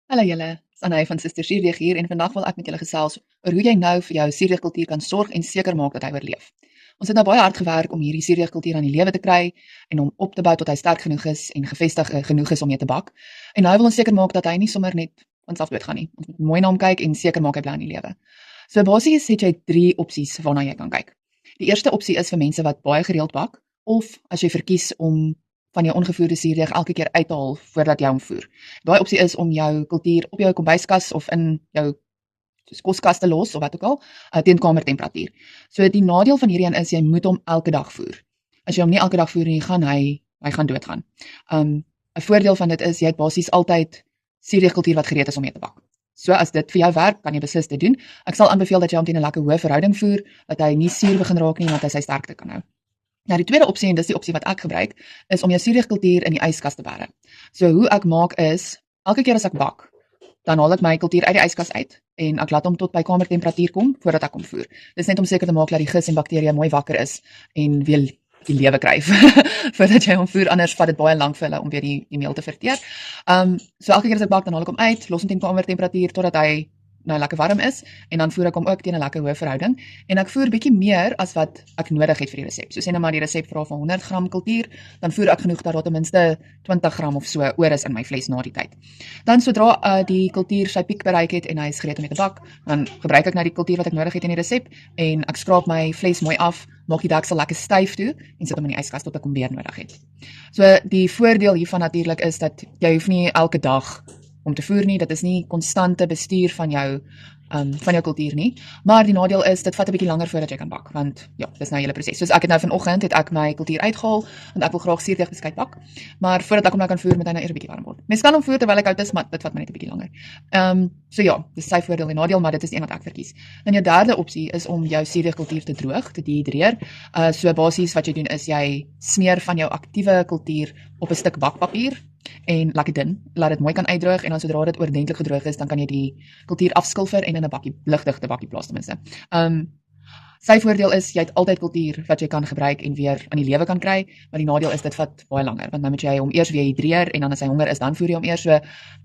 Hallo julle, dis Anay van Suster Suurdeeg hier en vandag wil ek met julle gesels oor hoe jy nou vir jou suurdeegkultuur kan sorg en seker maak dat hy oorleef. Ons het nou baie hard gewerk om hierdie suurdeegkultuur aan die lewe te kry en om op te bou tot hy sterk genoeg is en gevestig genoeg is om mee te bak. En nou wil ons seker maak dat hy nie sommer net van self doodgaan nie. Ons moet mooi na hom kyk en seker maak hy bly in die lewe. So basies het jy 3 opsies waarna jy kan kyk. Die eerste opsie is vir mense wat baie gereeld bak of as jy verkies om van jou ongevoerde suurdeeg elke keer uit te haal voordat jy hom voer. Daai opsie is om jou kultuur op jou kombuiskas of in jou koskas te los of wat ook al, teen kamertemperatuur. So die nadeel van hierdie een is jy moet hom elke dag voer. As jy hom nie elke dag voer nie, gaan hy gaan doodgaan. 'n Voordeel van dit is jy het basies altyd suurdeegkultuur wat gereed is om mee te bak. So as dit vir jou werk, kan jy beslis dit doen. Ek sal aanbeveel dat jy hom teen 'n lekker hoë verhouding voer, dat hy nie suur begin raak nie, want hy sy sterkte kan hou. Nou die tweede opsie, en dis die opsie wat ek gebruik, is om jou suurdeegkultuur in die yskas te bære. So hoe ek maak is, elke keer as ek bak, dan haal ek my kultuur uit die yskas uit en ek laat hom tot by kamertemperatuur kom voordat ek hom voer. Dis net om seker te maak dat die gis en bakterieë mooi wakker is en weer die lewe kry voordat jy hom voer, anders vat dit baie lank vir hulle om weer die meel te verteer. So elke keer as ek bak, dan haal ek hom uit, los hom teen kamertemperatuur totdat hy nou lekker warm is en dan voer ek hom ook teen 'n lekker hoë verhouding en ek voer bietjie meer as wat ek nodig het vir die resep. So sê nou maar die resep vra van 100 gram kultuur, dan voer ek genoeg dat daar ten minste 20 gram of so oor is in my vles na die tyd. Dan sodra die kultuur sy piek bereik het en hy is gereed om mee te bak, dan gebruik ek nou die kultuur wat ek nodig het in die resep en ek skraap my vles mooi af, maak die deksel lekker styf toe en sit hom in die yskas tot ek hom weer nodig het. So die voordeel hiervan natuurlik is dat jy hoef nie elke dag om te voer nie, dit is nie konstante bestuur van jou kultuur nie, maar die nadeel is, dit vat 'n bietjie langer voordat jy kan bak, want ja, dis nou 'n hele proses. Soos ek het nou vanoggend, het ek my kultuur uitgehaal, want ek wil graag suurdeegbeskuit bak, maar voordat ek hom nou kan voer, moet hy nou eers 'n bietjie warm word. Mens kan hom voer terwyl hy koud is, maar dit vat my net 'n bietjie langer. So ja, dis sy voordeel en nadeel, maar dit is die een wat ek verkies. Dan jou derde opsie is om jou suurdeegkultuur te droog, te dehydreer. So basies wat jy doen is jy smeer van jou aktiewe kultuur op 'n stuk bakpapier en lekker dun, laat dit mooi kan uitdroog en dan sodra dit oordentlik gedroog is, dan kan jy die kultuur afskilfer en in 'n bakkie, ligdigte bakkie plaas ten minste. Sy voordeel is jy het altyd kultuur wat jy kan gebruik en weer aan die lewe kan kry, maar die nadeel is dit vat baie langer, want nou moet jy hom eers weer hydreer en dan as hy honger is, dan voer jy hom eers, so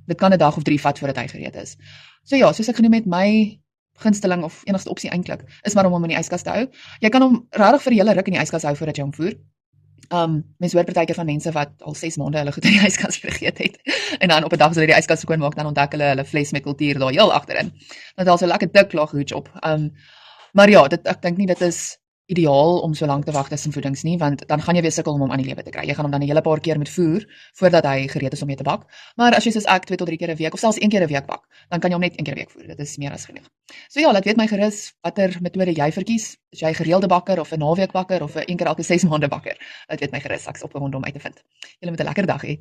dit kan 'n dag of 3 vat voordat hy gereed is. So ja, soos ek genoem het, my gunsteling of enigste opsie eintlik is maar om hom in die yskas te hou. Jy kan hom regtig vir 'n hele ruk in die yskas hou voordat jy hom voer. Mens hoor partykeer van mense wat al 6 maande hulle goed in die yskas vergeet het en dan op 'n dag as hulle die yskas skoon maak, dan ontdek hulle vles met kultuur daar heel agterin. Want daar's 'n lekker dik laag hooch op. Maar ja, ek dink nie dit is ideaal om so lank te wag tussen voedings nie, want dan gaan jy weer sukkel om hom aan die lewe te kry. Jy gaan hom dan 'n hele paar keer moet voer voordat hy gereed is om mee te bak. Maar as jy soos ek 2 tot 3 keer 'n week of selfs 1 keer 'n week bak, dan kan jy hom net 1 keer 'n week voer. Dit is meer as genoeg. So ja, laat weet my gerus watter metode jy verkies. Is jy 'n gereelde bakker of 'n naweekbakker of 'n een keer elke 6 maande bakker? Laat weet my gerus, ek's opgewonde om uit te vind. Julle moet 'n lekker dag hê.